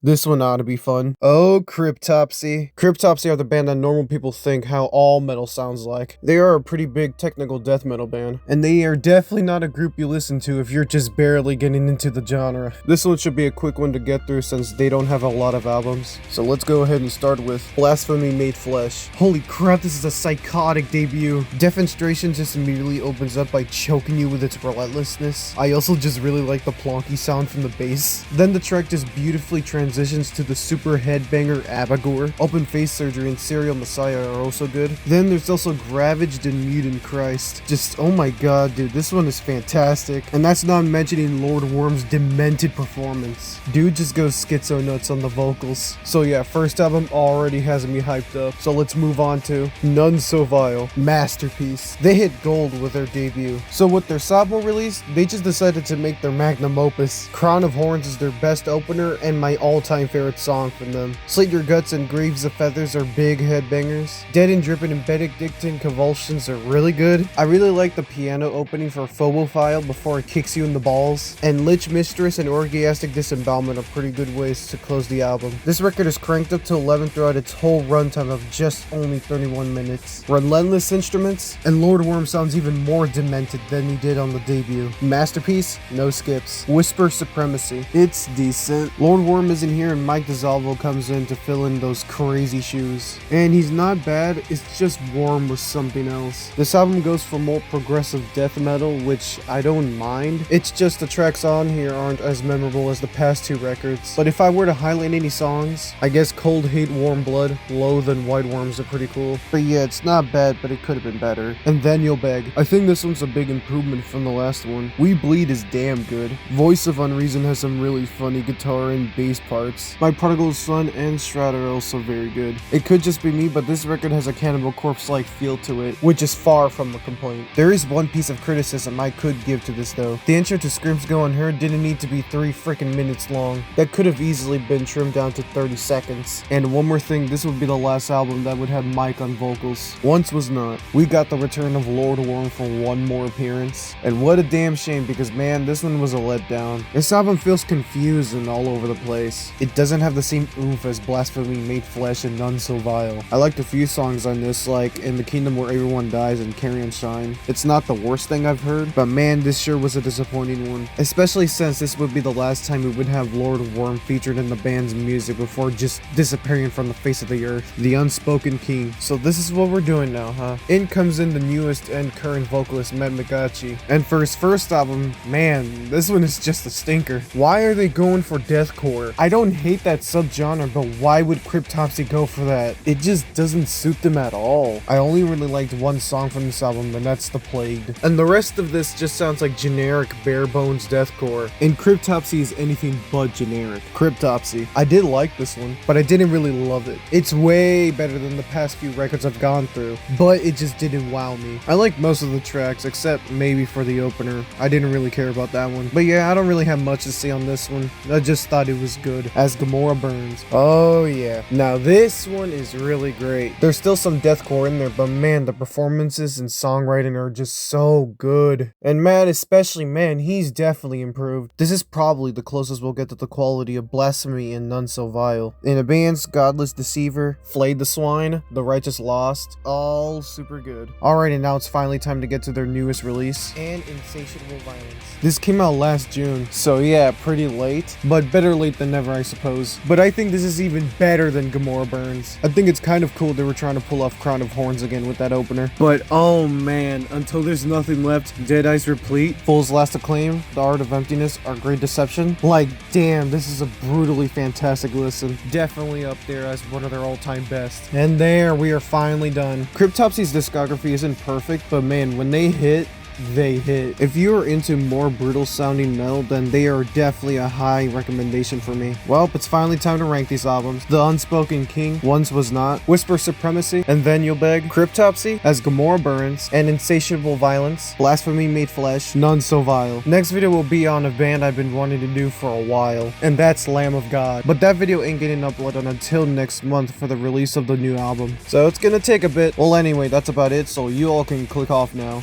This one ought to be fun. Oh, Cryptopsy. Cryptopsy are the band that normal people think how all metal sounds like. They are a pretty big technical death metal band, and they are definitely not a group you listen to if you're just barely getting into the genre. This one should be a quick one to get through since they don't have a lot of albums. So let's go ahead and start with Blasphemy Made Flesh. Holy crap, this is a psychotic debut. Defenstration just immediately opens up by choking you with its relentlessness. I also just really like the plonky sound from the bass. Then the track just beautifully transitions to the super headbanger Abagor. Open Face Surgery and Serial Messiah are also good. Then there's also Gravaged and Mutant Christ. Just, oh my god, dude, this one is fantastic. And that's not mentioning Lord Worm's demented performance. Dude just goes schizo nuts on the vocals. So yeah, first album already has me hyped up. So let's move on to None So Vile. Masterpiece. They hit gold with their debut. So with their Sabo release, they just decided to make their magnum opus. Crown of Horns is their best opener and my all-time favorite song from them. Slit Your Guts and Graves of Feathers are big headbangers. Dead and Drippin' and Benedictine Convulsions are really good. I really like the piano opening for Phobophile before it kicks you in the balls. And Lich Mistress and Orgiastic Disembowelment are pretty good ways to close the album. This record is cranked up to 11 throughout its whole runtime of just only 31 minutes. Relentless instruments, and Lord Worm sounds even more demented than he did on the debut. Masterpiece, no skips. Whisper Supremacy. It's decent. Lord Worm isn't here and Mike DeSalvo comes in to fill in those crazy shoes. And he's not bad, it's just Worm with something else. This album goes for more progressive death metal, which I don't mind. It's just the tracks on here aren't as memorable as the past two records. But if I were to highlight any songs, I guess Cold Hate Warm Blood, Loathe and White Worms are pretty cool. But yeah, it's not bad, but it could have been better. And Then You'll Beg. I think this one's a big improvement from the last one. We Bleed is damn good. Voice of Unreason has some really funny guitar and bass parts. My Prodigal Son and Strata are also very good. It could just be me, but this record has a Cannibal Corpse-like feel to it, which is far from a complaint. There is one piece of criticism I could give to this though. The intro to Screams Go Unheard didn't need to be 3 freaking minutes long. That could have easily been trimmed down to 30 seconds. And one more thing, this would be the last album that would have Mike on vocals. Once was not. We got the return of Lord Worm for one more appearance. And what a damn shame, because man, this one was a letdown. This album feels confused and all over the place. It doesn't have the same oomph as Blasphemy Made Flesh and None So Vile. I liked a few songs on this, like In the Kingdom Where Everyone Dies and Carry On Shine. It's not the worst thing I've heard, but man, this sure was a disappointing one. Especially since this would be the last time we would have Lord Worm featured in the band's music before just disappearing from the face of the earth. The Unspoken King. So this is what we're doing now, huh? In comes in the newest and current vocalist, Matt McGachy. And for his first album, man, this one is just a stinker. Why are they going for deathcore? I don't hate that subgenre, but why would Cryptopsy go for that? It just doesn't suit them at all. I only really liked one song from this album, and that's The Plagued. And the rest of this just sounds like generic bare bones deathcore. And Cryptopsy is anything but generic. Cryptopsy. I did like this one, but I didn't really love it. It's way better than the past few records I've gone through, but it just didn't wow me. I like most of the tracks, except maybe for the opener. I didn't really care about that one. But yeah, I don't really have much to say on this one. I just thought it was good. As Gamora Burns. Oh yeah. Now this one is really great. There's still some deathcore in there, but man, the performances and songwriting are just so good. And Matt, especially, man, he's definitely improved. This is probably the closest we'll get to the quality of Blasphemy and None So Vile. In Abeyance, Godless Deceiver, Flayed the Swine, The Righteous Lost, all super good. Alright, and now it's finally time to get to their newest release, and Insatiable Violence. This came out last June, so yeah, pretty late, but better late than never, I suppose. But I think this is even better than Gamora Burns. I think it's kind of cool they were trying to pull off Crown of Horns again with that opener. But oh man, Until There's Nothing Left, Dead Eyes Replete, Fool's Last Acclaim, The Art of Emptiness, Our Great Deception. Like, damn, this is a brutally fantastic listen. Definitely up there as one of their all-time best. And there, we are finally done. Cryptopsy's discography isn't perfect, but man, when they hit, they hit. If you are into more brutal sounding metal, then they are definitely a high recommendation for me. Well, it's finally time to rank these albums. The Unspoken King, Once Was Not, Whisper Supremacy, and Then You'll Beg, Cryptopsy, as Gamora Burns, and Insatiable Violence, Blasphemy Made Flesh, None So Vile. Next video will be on a band I've been wanting to do for a while, and that's Lamb of God. But that video ain't getting uploaded until next month for the release of the new album. So it's gonna take a bit. Well anyway, that's about it, so you all can click off now.